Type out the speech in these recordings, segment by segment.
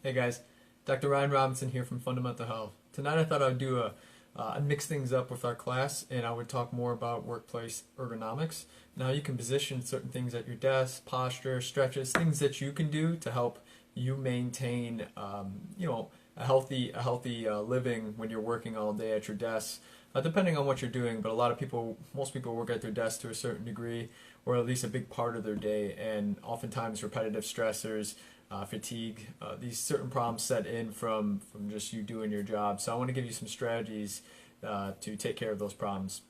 Hey guys, Dr. Ryan Robinson here from Fundamental Health. Tonight I thought I'd do I'd mix things up with our class and I would talk more about workplace ergonomics and how you can position certain things at your desk, posture, stretches, things that you can do to help you maintain, a healthy living when you're working all day at your desk. Depending on what you're doing, but most people work at their desk to a certain degree, or at least a big part of their day, and oftentimes repetitive stressors, fatigue, these certain problems set in from just you doing your job. So I want to give you some strategies to take care of those problems.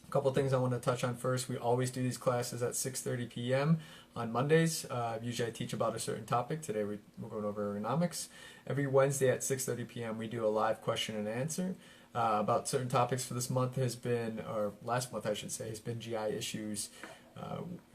A couple of things I want to touch on first. We always do these classes at 6:30 p.m. on Mondays. Usually I teach about a certain topic. Today we're going over ergonomics. Every Wednesday at 6:30 p.m. we do a live question and answer about certain topics. For this month has been, or last month I should say, has been GI issues.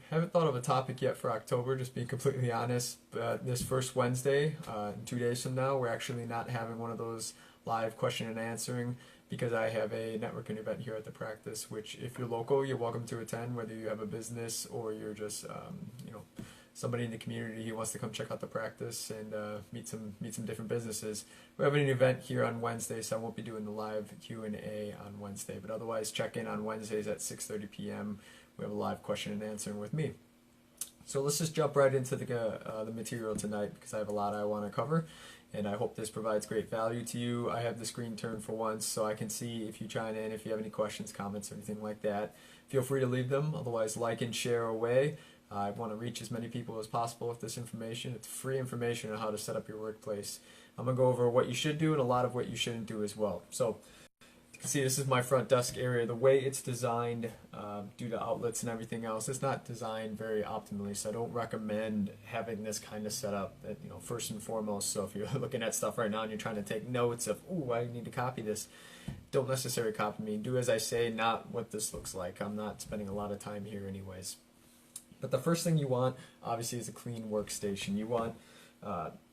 Haven't thought of a topic yet for October, just being completely honest. But this first Wednesday, 2 days from now, we're actually not having one of those live question and answering because I have a networking event here at the practice, which if you're local, you're welcome to attend, whether you have a business or you're just, somebody in the community who wants to come check out the practice and meet some different businesses. We're having an event here on Wednesday, so I won't be doing the live Q&A on Wednesday, but otherwise check in on Wednesdays at 6:30 p.m. We have a live question and answering with me. So let's just jump right into the material tonight because I have a lot I want to cover, and I hope this provides great value to you. I have the screen turned for once so I can see if you chime in, if you have any questions, comments, or anything like that. Feel free to leave them. Otherwise, like and share away. I want to reach as many people as possible with this information. It's free information on how to set up your workplace. I'm going to go over what you should do and a lot of what you shouldn't do as well. So you can see this is my front desk area. The way it's designed due to outlets and everything else, it's not designed very optimally, so I don't recommend having this kind of setup first and foremost. So if you're looking at stuff right now and you're trying to take notes of, ooh, I need to copy this, don't necessarily copy me. Do as I say, not what this looks like. I'm not spending a lot of time here anyways. But the first thing you want, obviously, is a clean workstation. You want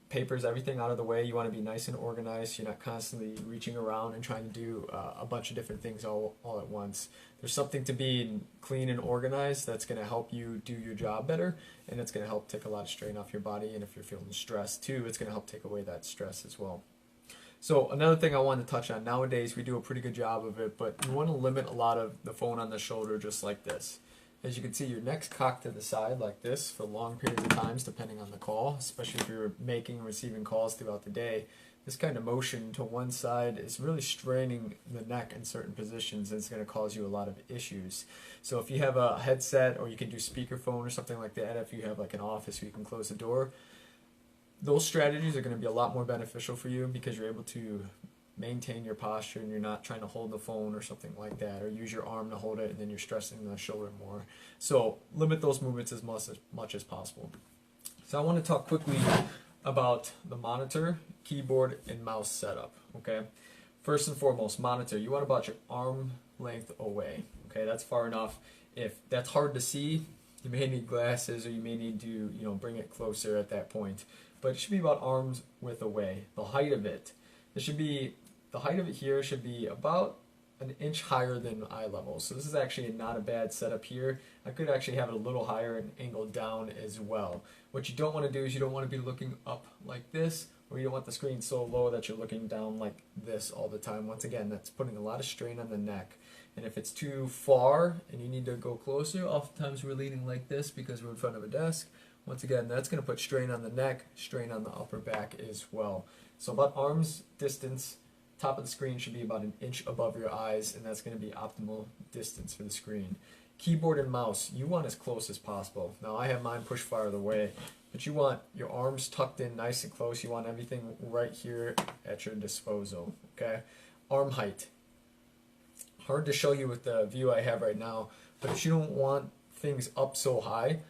papers, everything out of the way. You want to be nice and organized. So you're not constantly reaching around and trying to do a bunch of different things all at once. There's something to being clean and organized that's going to help you do your job better, and it's going to help take a lot of strain off your body. And if you're feeling stressed too, it's going to help take away that stress as well. So another thing I want to touch on, nowadays we do a pretty good job of it, but you want to limit a lot of the phone on the shoulder just like this. As you can see, your neck's cocked to the side like this for long periods of times, depending on the call, especially if you're making and receiving calls throughout the day. This kind of motion to one side is really straining the neck in certain positions, and it's going to cause you a lot of issues. So if you have a headset, or you can do speakerphone or something like that, if you have like an office where you can close the door, those strategies are going to be a lot more beneficial for you because you're able to maintain your posture and you're not trying to hold the phone or something like that, or use your arm to hold it and then you're stressing the shoulder more. So limit those movements as much as possible. So I want to talk quickly about the monitor, keyboard, and mouse setup. Okay, first and foremost, monitor. You want about your arm length away. Okay, that's far enough. If that's hard to see, you may need glasses, or you may need to bring it closer at that point. But it should be about arm's width away. The height of it. The height of it here should be about an inch higher than eye level. So this is actually not a bad setup here. I could actually have it a little higher and angled down as well. What you don't want to do is you don't want to be looking up like this, or you don't want the screen so low that you're looking down like this all the time. Once again, that's putting a lot of strain on the neck. And if it's too far and you need to go closer, oftentimes we're leaning like this because we're in front of a desk. Once again, that's going to put strain on the neck, strain on the upper back as well. So about arm's distance, top of the screen should be about an inch above your eyes, and that's going to be optimal distance for the screen. Keyboard and mouse, you want as close as possible. Now I have mine pushed farther away, but you want your arms tucked in nice and close. You want everything right here at your disposal. Okay, arm height. Hard to show you with the view I have right now, but if you don't want things up so high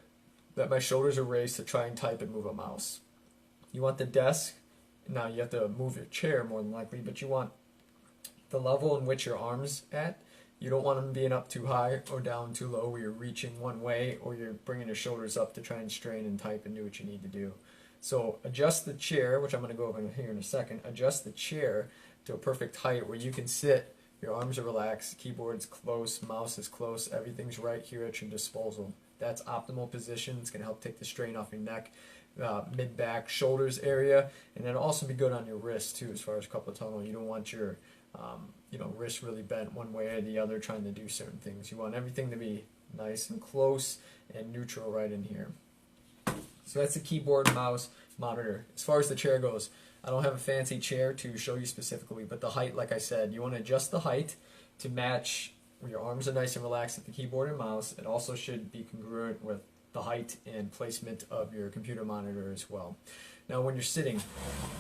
that my shoulders are raised to try and type and move a mouse. You want the desk. Now you have to move your chair more than likely, but you want the level in which your arm's at. You don't want them being up too high or down too low where you're reaching one way or you're bringing your shoulders up to try and strain and type and do what you need to do. So adjust the chair, which I'm going to go over here in a second, adjust the chair to a perfect height where you can sit, your arms are relaxed, keyboard's close, mouse is close, everything's right here at your disposal. That's optimal position. It's going to help take the strain off your neck. mid-back, shoulders area, and then also be good on your wrist too as far as carpal tunnel. You don't want your wrist really bent one way or the other trying to do certain things. You want everything to be nice and close and neutral right in here. So that's the keyboard, mouse, monitor. As far as the chair goes, I don't have a fancy chair to show you specifically, but the height, like I said, you want to adjust the height to match where your arms are nice and relaxed at the keyboard and mouse. It also should be congruent with the height and placement of your computer monitor as well. Now when you're sitting,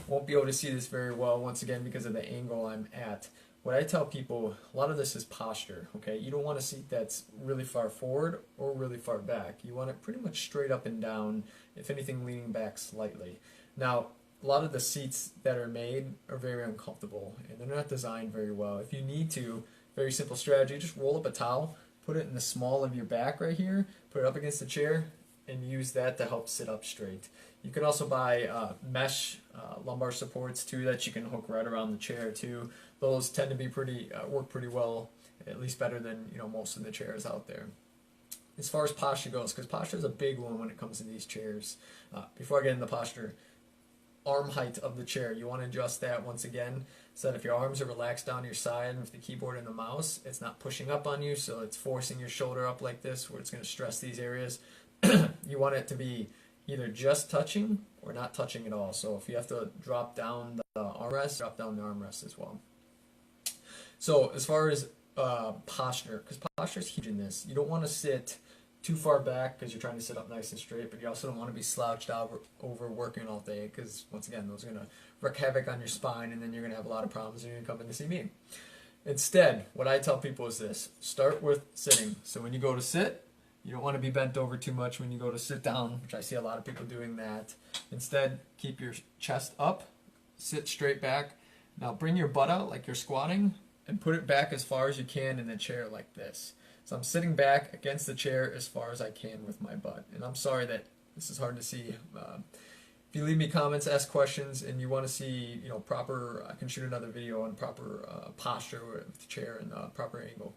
won't be able to see this very well once again because of the angle I'm at. What I tell people, a lot of this is posture, okay? You don't want a seat that's really far forward or really far back. You want it pretty much straight up and down, if anything leaning back slightly. Now, a lot of the seats that are made are very uncomfortable and they're not designed very well. If you need to, very simple strategy, just roll up a towel, put it in the small of your back right here, put it up against the chair, and use that to help sit up straight. You can also buy mesh lumbar supports too that you can hook right around the chair too. Those tend to be work pretty well, at least better than most of the chairs out there. As far as posture goes, because posture is a big one when it comes to these chairs. Before I get into posture, arm height of the chair, you want to adjust that once again so that if your arms are relaxed down your side with the keyboard and the mouse, it's not pushing up on you, so it's forcing your shoulder up like this where it's going to stress these areas. You want it to be either just touching or not touching at all. So if you have to drop down the armrest, drop down the armrest as well. So as far as posture, because posture is huge in this, you don't want to sit too far back because you're trying to sit up nice and straight, but you also don't want to be slouched out over working all day because, once again, those are going to wreak havoc on your spine and then you're going to have a lot of problems when you're going to come in to see me. Instead, what I tell people is this. Start with sitting. So when you go to sit, you don't want to be bent over too much when you go to sit down, which I see a lot of people doing that. Instead, keep your chest up, sit straight back. Now bring your butt out like you're squatting and put it back as far as you can in the chair like this. So I'm sitting back against the chair as far as I can with my butt. And I'm sorry that this is hard to see. If you leave me comments, ask questions, and you want to see, proper, I can shoot another video on proper posture with the chair and proper angle.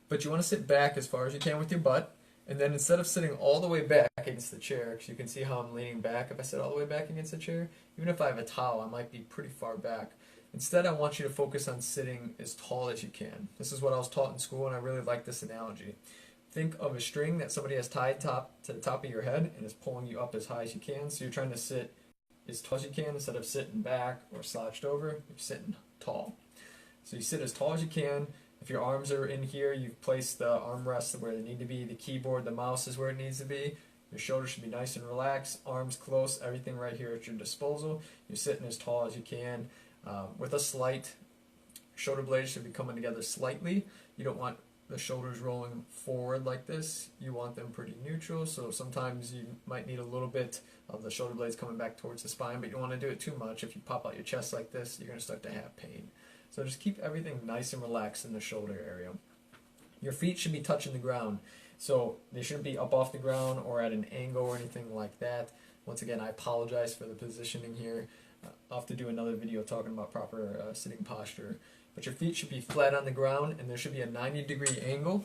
But you want to sit back as far as you can with your butt. And then instead of sitting all the way back against the chair, because you can see how I'm leaning back, if I sit all the way back against the chair, even if I have a towel, I might be pretty far back. Instead, I want you to focus on sitting as tall as you can. This is what I was taught in school, and I really like this analogy. Think of a string that somebody has tied to the top of your head and is pulling you up as high as you can. So you're trying to sit as tall as you can instead of sitting back or slouched over. You're sitting tall. So you sit as tall as you can. If your arms are in here, you've placed the armrests where they need to be. The keyboard, the mouse is where it needs to be. Your shoulders should be nice and relaxed. Arms close, everything right here at your disposal. You're sitting as tall as you can. With a slight, shoulder blades should be coming together slightly. You don't want the shoulders rolling forward like this. You want them pretty neutral, so sometimes you might need a little bit of the shoulder blades coming back towards the spine, but you don't want to do it too much. If you pop out your chest like this, you're going to start to have pain. So just keep everything nice and relaxed in the shoulder area. Your feet should be touching the ground, so they shouldn't be up off the ground or at an angle or anything like that. Once again, I apologize for the positioning here. I'll have to do another video talking about proper sitting posture. But your feet should be flat on the ground, and there should be a 90-degree angle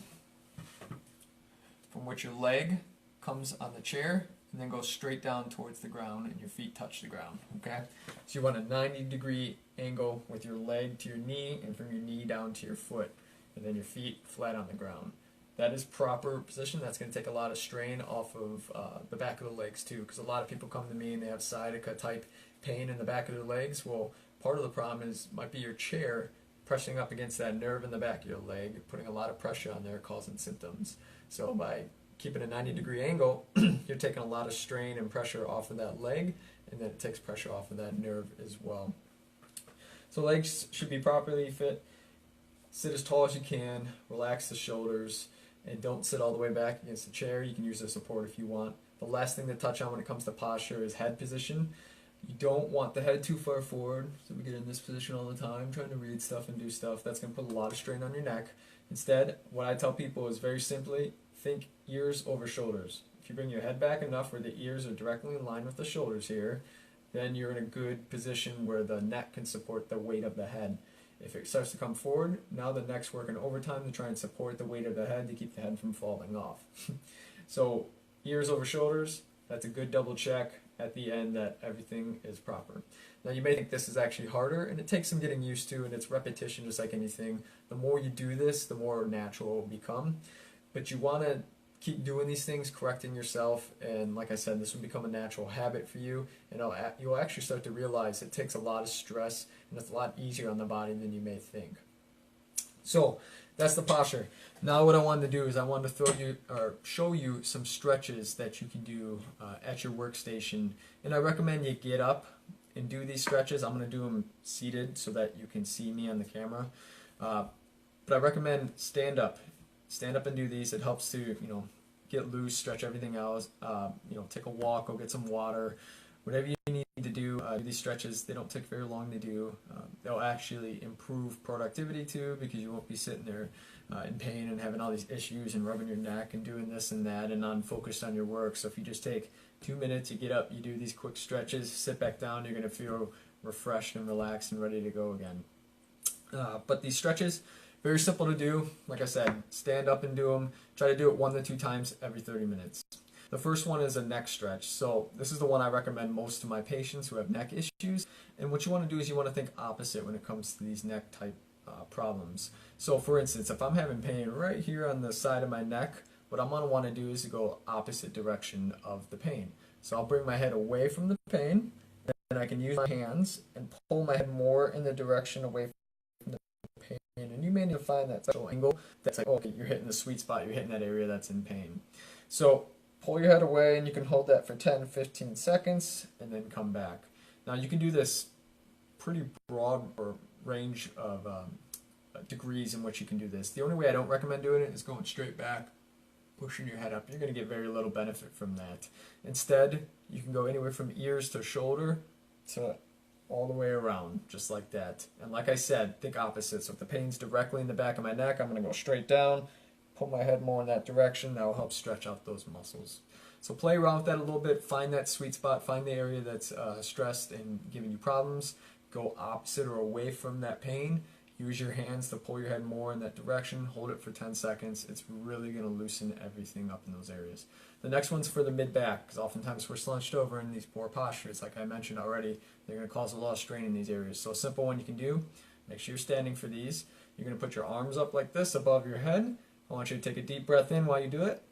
from which your leg comes on the chair and then goes straight down towards the ground and your feet touch the ground. Okay? So you want a 90-degree angle with your leg to your knee and from your knee down to your foot, and then your feet flat on the ground. That is proper position. That's going to take a lot of strain off of the back of the legs too, because a lot of people come to me and they have sciatica type pain in the back of their legs. Well, part of the problem might be your chair pressing up against that nerve in the back of your leg, putting a lot of pressure on there, causing symptoms. So by keeping a 90-degree angle, you're taking a lot of strain and pressure off of that leg, and then it takes pressure off of that nerve as well. So legs should be properly fit. Sit as tall as you can, relax the shoulders, and don't sit all the way back against the chair. You can use a support if you want. The last thing to touch on when it comes to posture is head position. You don't want the head too far forward, so we get in this position all the time, trying to read stuff and do stuff. That's going to put a lot of strain on your neck. Instead, what I tell people is very simply, think ears over shoulders. If you bring your head back enough where the ears are directly in line with the shoulders here, then you're in a good position where the neck can support the weight of the head. If it starts to come forward, now the neck's working overtime to try and support the weight of the head to keep the head from falling off. So ears over shoulders, that's a good double check. at the end that everything is proper. Now you may think this is actually harder, and it takes some getting used to, and it's repetition just like anything. The more you do this, the more natural it will become. But you want to keep doing these things, correcting yourself, and like I said, this will become a natural habit for you, and you'll actually start to realize it takes a lot of stress, and it's a lot easier on the body than you may think. So that's the posture. Now what I wanted to do is I wanted to show you some stretches that you can do at your workstation, and I recommend you get up and do these stretches. I'm going to do them seated so that you can see me on the camera, but I recommend stand up and do these. It helps to get loose, stretch everything out, take a walk, go get some water, whatever you need to do. These stretches, they don't take very long to do. They'll actually improve productivity too, because you won't be sitting there in pain and having all these issues and rubbing your neck and doing this and that and unfocused on your work. So if you just take 2 minutes, you get up, you do these quick stretches, sit back down, you're going to feel refreshed and relaxed and ready to go again. But these stretches, very simple to do. Like I said, stand up and do them. Try to do it 1 to 2 times every 30 minutes. The first one is a neck stretch. So this is the one I recommend most to my patients who have neck issues. And what you want to do is you want to think opposite when it comes to these neck type problems. So for instance, if I'm having pain right here on the side of my neck, what I'm going to want to do is to go opposite direction of the pain. So I'll bring my head away from the pain, and I can use my hands and pull my head more in the direction away from the pain. And you may need to find that special angle that's like, okay, you're hitting the sweet spot, you're hitting that area that's in pain. So pull your head away, and you can hold that for 10-15 seconds and then come back. Now you can do this pretty broad or range of degrees in which you can do this. The only way I don't recommend doing it is going straight back, pushing your head up. You're going to get very little benefit from that. Instead, you can go anywhere from ears to shoulder to all the way around, just like that. And like I said, think opposite. So if the pain's directly in the back of my neck, I'm going to go straight down, pull my head more in that direction. That will help stretch out those muscles. So play around with that a little bit. Find that sweet spot. Find the area that's stressed and giving you problems. Go opposite or away from that pain. Use your hands to pull your head more in that direction. Hold it for 10 seconds. It's really going to loosen everything up in those areas. The next one's for the mid-back, because oftentimes we're slunched over in these poor postures. Like I mentioned already, they're going to cause a lot of strain in these areas. So a simple one you can do, make sure you're standing for these. You're going to put your arms up like this above your head. I want you to take a deep breath in while you do it.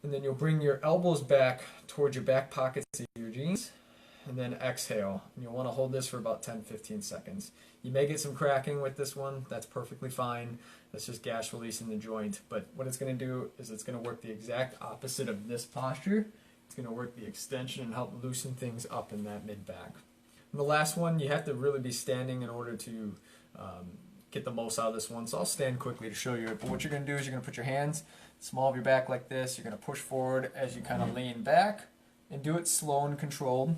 And then you'll bring your elbows back towards your back pockets of your jeans. And then exhale. And you'll want to hold this for about 10-15 seconds. You may get some cracking with this one. That's perfectly fine. That's just gas release in the joint. But what it's going to do is it's going to work the exact opposite of this posture. It's going to work the extension and help loosen things up in that mid-back. And the last one, you have to really be standing in order to get the most out of this one. So I'll stand quickly to show you it. But what you're going to do is you're going to put your hands small of your back like this. You're going to push forward as you kind of lean back. And do it slow and controlled.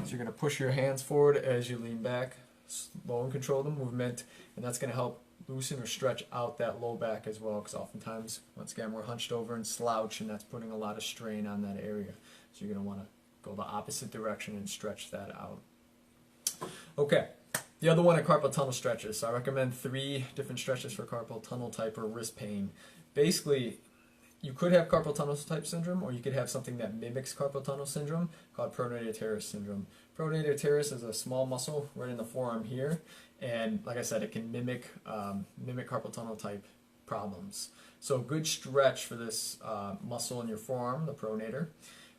So you're going to push your hands forward as you lean back, slow and control the movement, and that's going to help loosen or stretch out that low back as well, because oftentimes, once again, we're hunched over and slouch, and that's putting a lot of strain on that area. So you're going to want to go the opposite direction and stretch that out. Okay, the other one are carpal tunnel stretches. So I recommend 3 different stretches for carpal tunnel type or wrist pain. Basically, you could have carpal tunnel type syndrome, or you could have something that mimics carpal tunnel syndrome called pronator teres syndrome. Pronator teres is a small muscle right in the forearm here, and like I said, it can mimic carpal tunnel type problems. So good stretch for this muscle in your forearm, the pronator.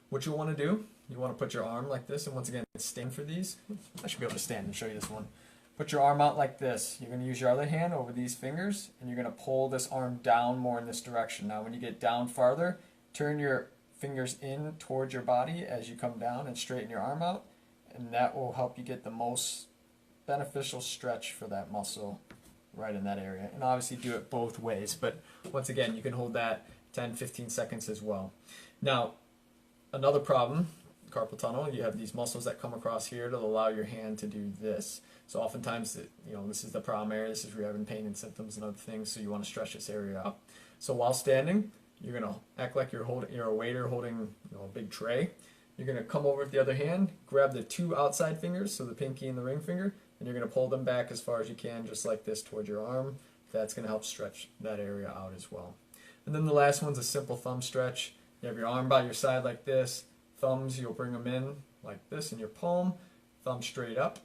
What you want to do, you want to put your arm like this, and once again, stand for these. I should be able to stand and show you this one. Put your arm out like this. You're going to use your other hand over these fingers, and you're going to pull this arm down more in this direction. Now when you get down farther, turn your fingers in towards your body as you come down and straighten your arm out, and that will help you get the most beneficial stretch for that muscle right in that area. And obviously do it both ways, but once again, you can hold that 10-15 seconds as well. Now, another problem, carpal tunnel, you have these muscles that come across here to allow your hand to do this. So oftentimes, this is the problem area. This is where you're having pain and symptoms and other things, so you want to stretch this area out. So while standing, you're going to act like you're a waiter holding a big tray. You're going to come over with the other hand, grab the 2 outside fingers, so the pinky and the ring finger, and you're going to pull them back as far as you can, just like this, towards your arm. That's going to help stretch that area out as well. And then the last one's a simple thumb stretch. You have your arm by your side like this, thumbs, you'll bring them in like this in your palm, thumb straight up.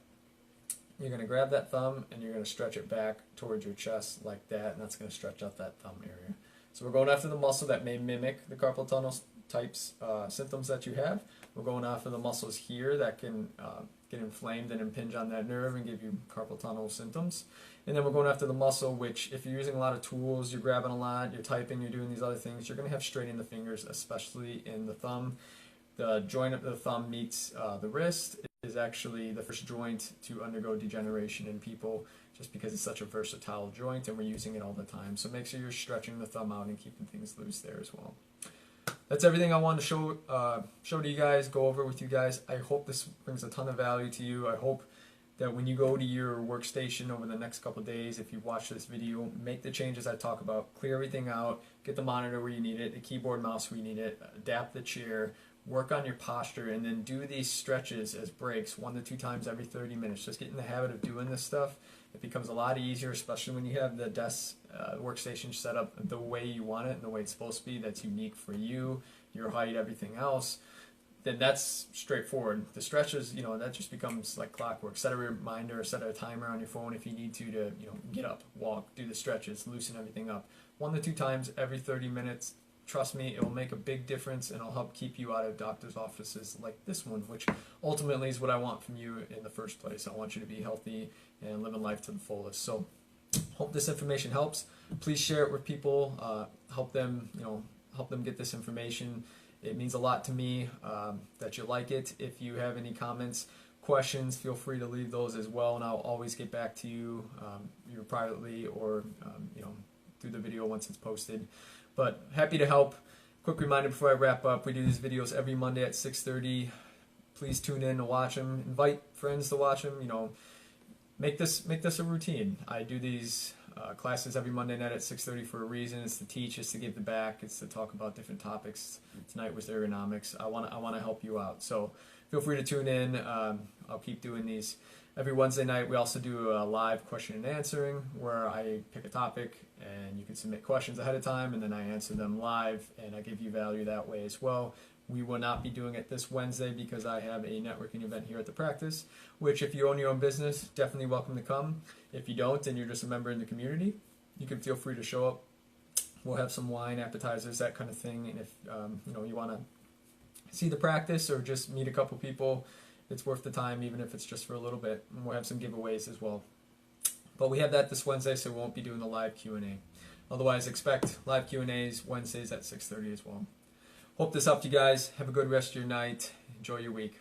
You're going to grab that thumb and you're going to stretch it back towards your chest like that, and that's going to stretch out that thumb area. So we're going after the muscle that may mimic the carpal tunnel types symptoms that you have. We're going after the muscles here that can get inflamed and impinge on that nerve and give you carpal tunnel symptoms. And then we're going after the muscle, which if you're using a lot of tools, you're grabbing a lot, you're typing, you're doing these other things, you're going to have strain in the fingers, especially in the thumb. The joint of the thumb meets the wrist is actually the first joint to undergo degeneration in people, just because it's such a versatile joint and we're using it all the time. So make sure you're stretching the thumb out and keeping things loose there as well. That's everything I wanted to show to you guys, go over with you guys. I hope this brings a ton of value to you. I hope that when you go to your workstation over the next couple of days, if you watch this video, make the changes I talk about, clear everything out, get the monitor where you need it, the keyboard, mouse where you need it, adapt the chair, work on your posture, and then do these stretches as breaks 1 to 2 times every 30 minutes. Just get in the habit of doing this stuff. It becomes a lot easier, especially when you have the desk workstation set up the way you want it and the way it's supposed to be, that's unique for you, your height, everything else. Then that's straightforward. The stretches, that just becomes like clockwork. Set a reminder, set a timer on your phone if you need to get up, walk, do the stretches, loosen everything up. 1 to 2 times every 30 minutes. Trust me, it will make a big difference, and it'll help keep you out of doctor's offices like this one, which ultimately is what I want from you in the first place. I want you to be healthy and living life to the fullest. So hope this information helps. Please share it with people. Help them get this information. It means a lot to me that you like it. If you have any comments, questions, feel free to leave those as well, and I'll always get back to you either privately or through the video once it's posted. But happy to help. Quick reminder before I wrap up, we do these videos every Monday at 6:30. Please tune in to watch them. Invite friends to watch them. Make this a routine. I do these classes every Monday night at 6:30 for a reason. It's to teach, it's to give back, it's to talk about different topics. Tonight was ergonomics. I want to help you out. So feel free to tune in. I'll keep doing these. Every Wednesday night we also do a live question and answering where I pick a topic and you can submit questions ahead of time and then I answer them live and I give you value that way as well. We will not be doing it this Wednesday because I have a networking event here at the practice, which if you own your own business, definitely welcome to come. If you don't and you're just a member in the community, you can feel free to show up. We'll have some wine, appetizers, that kind of thing. And if you want to see the practice or just meet a couple people, it's worth the time, even if it's just for a little bit. And we'll have some giveaways as well. But we have that this Wednesday, so we won't be doing the live Q&A. Otherwise, expect live Q&As Wednesdays at 6:30 as well. Hope this helped you guys. Have a good rest of your night. Enjoy your week.